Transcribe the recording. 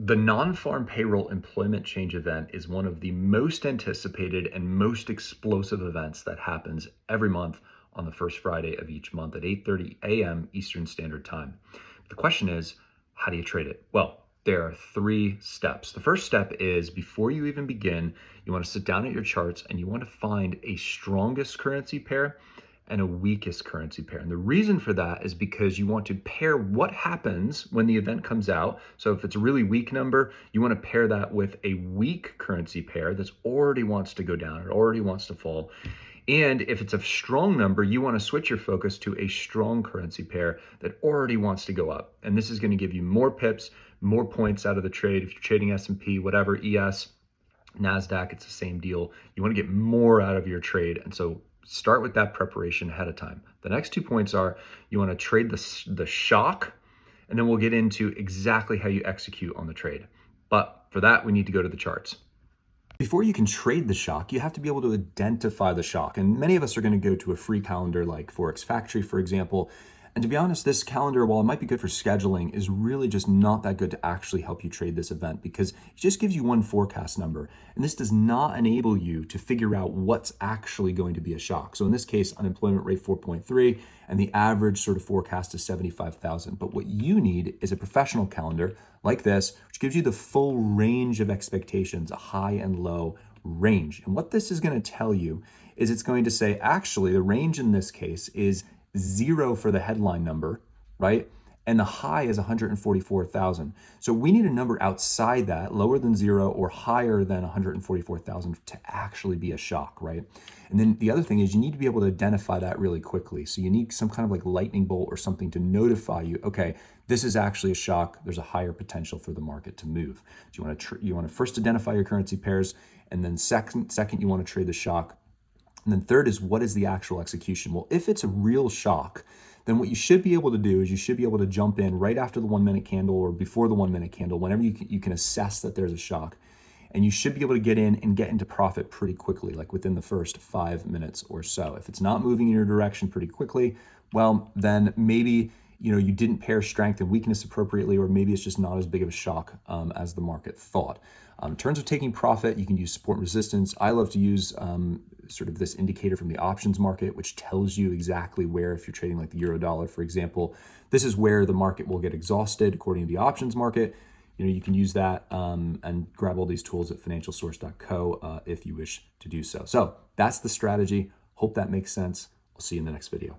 The non-farm payroll employment change event is one of the most anticipated and most explosive events that happens every month on the first Friday of each month at 8:30 a.m. Eastern Standard Time. The question is, how do you trade it? Well, there are 3 steps. The first step is before you even begin, you want to sit down at your charts and you want to find a strongest currency pair and a weakest currency pair. And the reason for that is because you want to pair what happens when the event comes out. So if it's a really weak number, you want to pair that with a weak currency pair that's already wants to go down, it already wants to fall. And if it's a strong number, you want to switch your focus to a strong currency pair that already wants to go up. And this is going to give you more pips, more points out of the trade. If you're trading S&P, whatever, ES, NASDAQ, it's the same deal. You want to get more out of your trade. And so start with that preparation ahead of time. The next 2 points are you want to trade the shock, and then we'll get into exactly how you execute on the trade. But for that, we need to go to the charts. Before you can trade the shock, you have to be able to identify the shock. And many of us are going to go to a free calendar like Forex Factory, for example. And to be honest, this calendar, while it might be good for scheduling, is really just not that good to actually help you trade this event because it just gives you one forecast number. And this does not enable you to figure out what's actually going to be a shock. So in this case, unemployment rate 4.3 and the average sort of forecast is 75,000. But what you need is a professional calendar like this, which gives you the full range of expectations, a high and low range. And what this is going to tell you is it's going to say, actually, the range in this case is 0 for the headline number, right? And the high is 144,000. So we need a number outside that, lower than 0 or higher than 144,000 to actually be a shock, right? And then the other thing is you need to be able to identify that really quickly. So you need some kind of like lightning bolt or something to notify you, okay, this is actually a shock. There's a higher potential for the market to move. So you want to first identify your currency pairs, and then second you want to trade the shock. And then third is, what is the actual execution? Well, if it's a real shock, then what you should be able to do is you should be able to jump in right after the 1 minute candle or before the 1 minute candle, whenever you can assess that there's a shock. And you should be able to get in and get into profit pretty quickly, like within the first 5 minutes or so. If it's not moving in your direction pretty quickly, well, then maybe you didn't pair strength and weakness appropriately, or maybe it's just not as big of a shock as the market thought. In terms of taking profit, you can use support and resistance. I love to use sort of this indicator from the options market, which tells you exactly where, if you're trading like the euro dollar, for example, this is where the market will get exhausted according to the options market. You can use that and grab all these tools at financialsource.co if you wish to do so. So that's the strategy. Hope that makes sense. I'll see you in the next video.